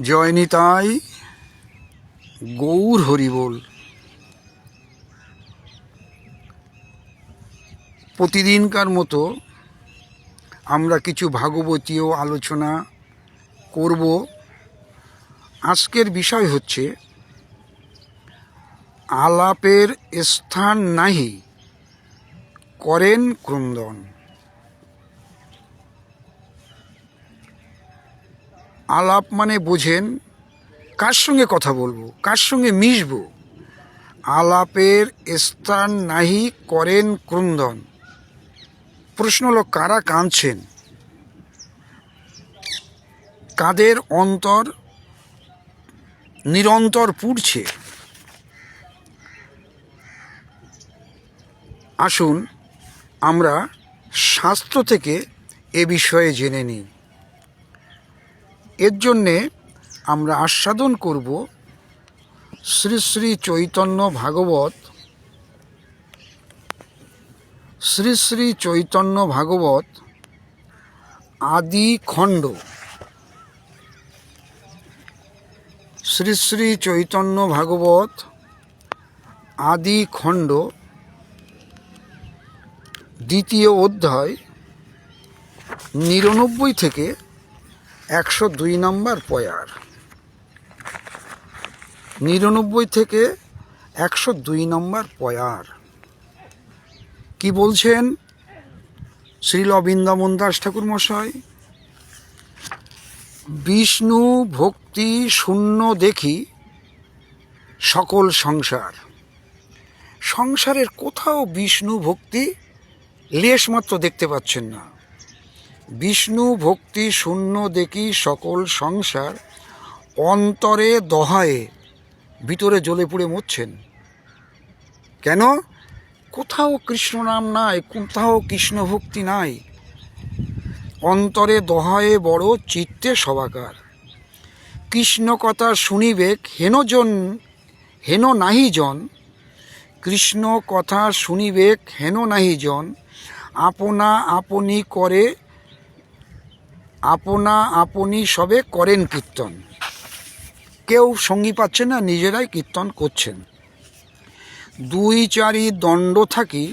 জয় নিতাই, গৌর হরিবোল। প্রতিদিনকার মতো আমরা কিছু ভাগবতীয় আলোচনা করব। আজকের বিষয় হচ্ছে আলাপের স্থান নাহি করেন ক্রন্দন। আলাপ মানে বোঝেন কার সঙ্গে কথা বলবো, কার সঙ্গে মিশবো। আলাপের স্থান নাহি করেন ক্রন্দন। প্রশ্ন হলো, কারা কাঁদছেন, কাদের অন্তর নিরন্তর পুড়ছে। আসুন আমরা শাস্ত্র থেকে এ বিষয়ে জেনে নিই। এর জন্যে আমরা আস্বাদন করব শ্রী শ্রী চৈতন্য ভাগবত, শ্রী শ্রী চৈতন্য ভাগবত আদি খণ্ড, শ্রী শ্রী চৈতন্য ভাগবত আদি খণ্ড দ্বিতীয় অধ্যায় 99 থেকে 102 নম্বর পয়ার। 99 থেকে 102 নম্বর পয়ার কি বলছেন শ্রীল বৃন্দাবন দাস ঠাকুর মশাই? বিষ্ণু ভক্তি শূন্য দেখি সকল সংসার। সংসারের কোথাও বিষ্ণু ভক্তি লেশমাত্র দেখতে পাচ্ছেন না। বিষ্ণু ভক্তি শূন্য দেখি সকল সংসার, অন্তরে দহায়ে ভিতরে জ্বলে পুড়ে মরছেন। কেন? কোথাও কৃষ্ণ নাম নাই, কোথাও কৃষ্ণ ভক্তি নাই। অন্তরে দহায়ে বড়, চিত্তে সবাকার। কৃষ্ণ কথা শুনিবেক হেন নাহি জন। কৃষ্ণ কথা শুনিবেক হেন নাহি জন। আপনা আপনি করে, আপনা আপনি সবে করেন কীর্তন। কেউ সঙ্গী পাচ্ছে না, নিজেরাই কীর্তন করছেন। দুই চারি দণ্ড থাকি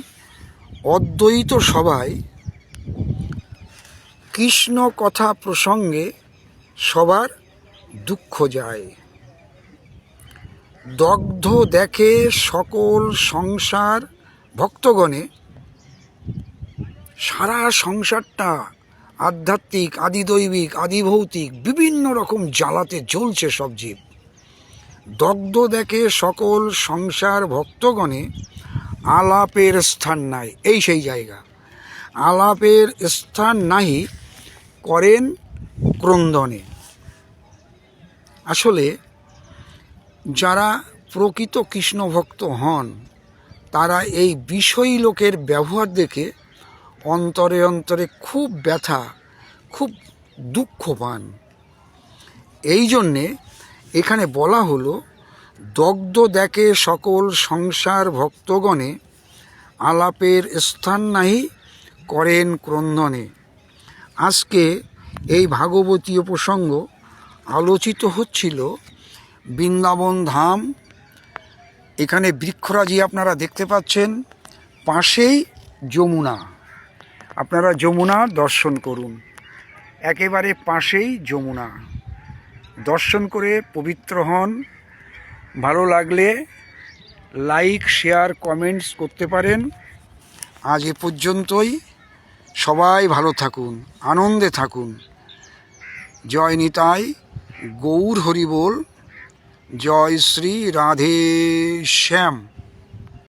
অদ্বৈত সভায়, কৃষ্ণ কথা প্রসঙ্গে সবার দুঃখ যায়। দগ্ধ দেখে সকল সংসার ভক্তগণে। সারা সংসারটা আধ্যাত্মিক, আদিদৈবিক, আদিভৌতিক বিভিন্ন রকম জ্বালাতে জ্বলছে সব জীব। দগ্ধ দেখে সকল সংসার ভক্তগণে, আলাপের স্থান নাই। এই সেই জায়গা, আলাপের স্থান নাহি করেন ক্রন্দনে। আসলে যারা প্রকৃত কৃষ্ণ ভক্ত হন, তারা এই বিষয়ী লোকের ব্যবহার দেখে অন্তরে অন্তরে খুব ব্যথা, খুব দুঃখ পান। এই জন্যে এখানে বলা হলো, দগ্ধ দেখে সকল সংসার ভক্তগণে, আলাপের স্থান নাহি করেন ক্রন্দনে। আজকে এই ভাগবতীয় প্রসঙ্গ আলোচিত হচ্ছিল বৃন্দাবন ধাম। এখানে বৃক্ষরাজি আপনারা দেখতে পাচ্ছেন, পাশেই যমুনা। আপনারা যমুনা দর্শন করুন, একেবারে পাশেই যমুনা। দর্শন করে পবিত্র হন। ভালো লাগলে লাইক, শেয়ার, কমেন্টস করতে পারেন। আজ এ পর্যন্তই। সবাই ভালো থাকুন, আনন্দে থাকুন। জয় নিতাই, গৌর হরিবোল। জয় শ্রী রাধে শ্যাম।